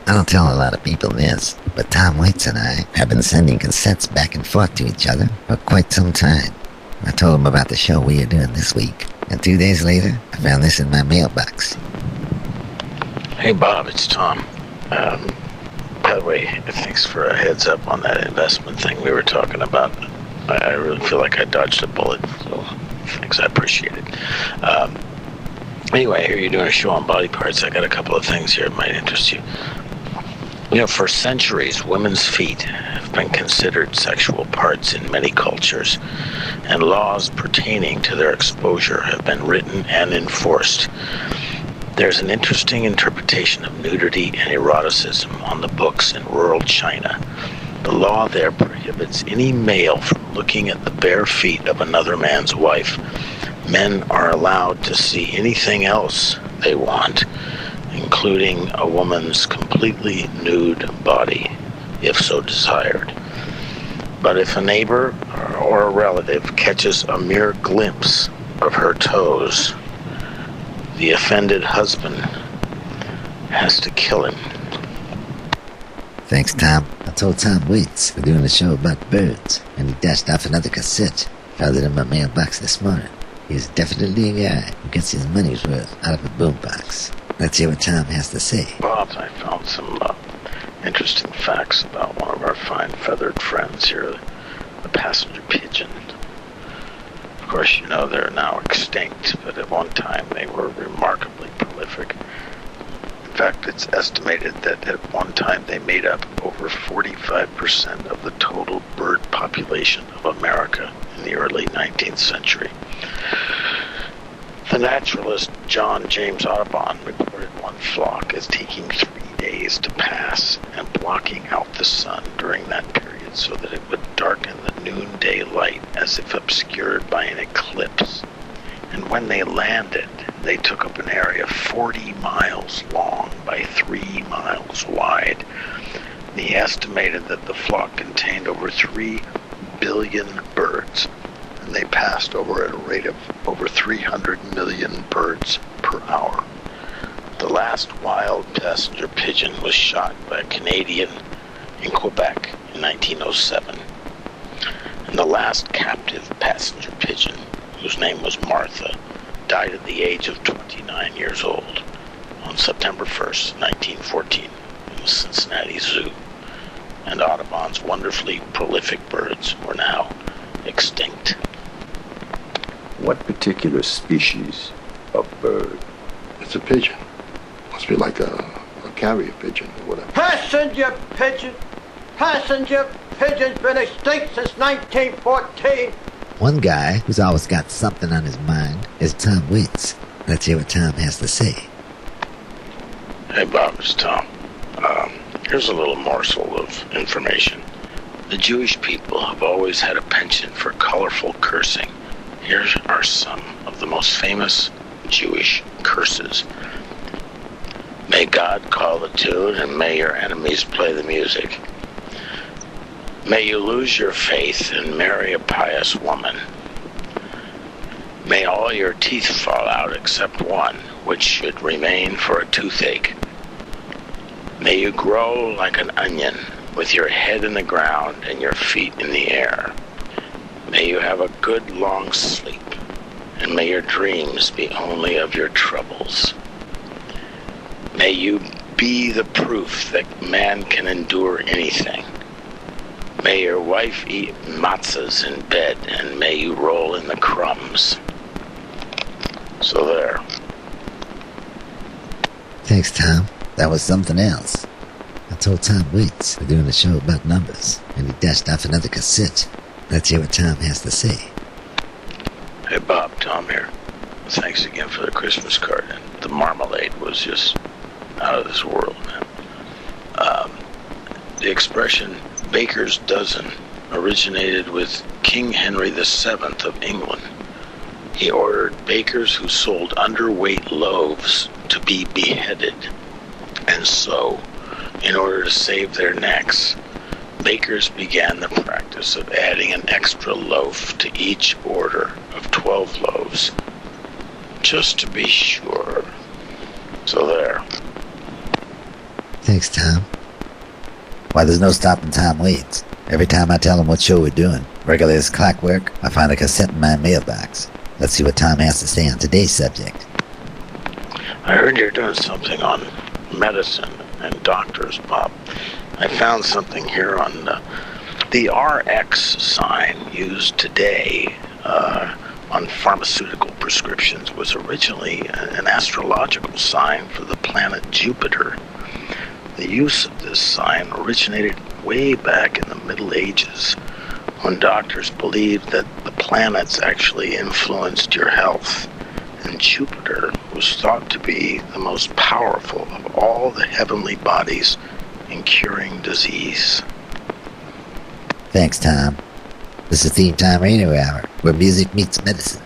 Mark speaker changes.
Speaker 1: I don't tell a lot of people this, but Tom Waits and I have been sending cassettes back and forth to each other for quite some time. I told him about the show we are doing this week, and 2 days later, I found this in my mailbox.
Speaker 2: Hey Bob, it's Tom. By the way, thanks for a heads up on that investment thing we were talking about. I really feel like I dodged a bullet, so thanks, I appreciate it. Anyway, I hear you're doing a show on body parts. I got a couple of things here that might interest you. You know, for centuries, women's feet have been considered sexual parts in many cultures, and laws pertaining to their exposure have been written and enforced. There's an interesting interpretation of nudity and eroticism on the books in rural China. The law there prohibits any male from looking at the bare feet of another man's wife. Men are allowed to see anything else they want, including a woman's completely nude body, if so desired. But if a neighbor or a relative catches a mere glimpse of her toes, the offended husband has to kill him.
Speaker 1: Thanks, Tom. I told Tom Waits we're doing a show about birds, and he dashed off another cassette. Found it in my mailbox this morning. He's definitely a guy who gets his money's worth out of a boombox. Let's hear what Tom has to say.
Speaker 2: Bob, I found some interesting facts about one of our fine feathered friends here, the passenger pigeon. Of course, you know they're now extinct, but at one time they were remarkably prolific. In fact, it's estimated that at one time they made up over 45% of the total bird population of America in the early 19th century. The naturalist John James Audubon reported one flock as taking 3 days to pass and blocking out the sun during that period so that it would darken the noonday light as if obscured by an eclipse. And when they landed, they took up an area 40 miles long by 3 miles wide. He estimated that the flock contained over 3 billion birds, and they passed over at a rate of over 300 million birds per hour. The last wild passenger pigeon was shot by a Canadian in Quebec in 1907. And the last captive passenger pigeon, whose name was Martha, died at the age of 29 years old on September 1st, 1914 in the Cincinnati Zoo. And Audubon's wonderfully prolific birds were now extinct.
Speaker 3: What particular species of bird?
Speaker 4: It's a pigeon. Must be like a carrier pigeon or whatever.
Speaker 5: Passenger pigeon! Passenger pigeon's been extinct since 1914.
Speaker 1: One guy who's always got something on his mind is Tom Waits. Let's hear what Tom has to say.
Speaker 2: Hey Bob, it's Tom. Here's a little morsel of information. The Jewish people have always had a penchant for colorful cursing. Here are some of the most famous Jewish curses. May God call the tune and may your enemies play the music. May you lose your faith and marry a pious woman. May all your teeth fall out except one, which should remain for a toothache. May you grow like an onion with your head in the ground and your feet in the air. May you have a good long sleep, and may your dreams be only of your troubles. May you be the proof that man can endure anything. May your wife eat matzahs in bed, and may you roll in the crumbs. So there.
Speaker 1: Thanks, Tom. That was something else. I told Tom Waits we're doing a show about numbers, and he dashed off another cassette. Let's hear what Tom has to say.
Speaker 2: Hey Bob, Tom here. Thanks again for the Christmas card, and the marmalade was just out of this world, man. The expression baker's dozen originated with King Henry VII of England. He ordered bakers who sold underweight loaves to be beheaded. And so, in order to save their necks, bakers began the practice of adding an extra loaf to each order of 12 loaves, just to be sure. So there.
Speaker 1: Thanks, Tom. Why, there's no stopping Tom Waits. Every time I tell him what show we're doing, regular as clockwork, I find a cassette in my mailbox. Let's see what Tom has to say on today's subject.
Speaker 2: I heard you're doing something on medicine and doctors, Bob. I found something here on the RX sign used today on pharmaceutical prescriptions was originally an astrological sign for the planet Jupiter. The use of this sign originated way back in the Middle Ages, when doctors believed that the planets actually influenced your health, and Jupiter was thought to be the most powerful of all the heavenly bodies in curing disease.
Speaker 1: Thanks, Tom. This is Theme Time Radio Hour, where music meets medicine.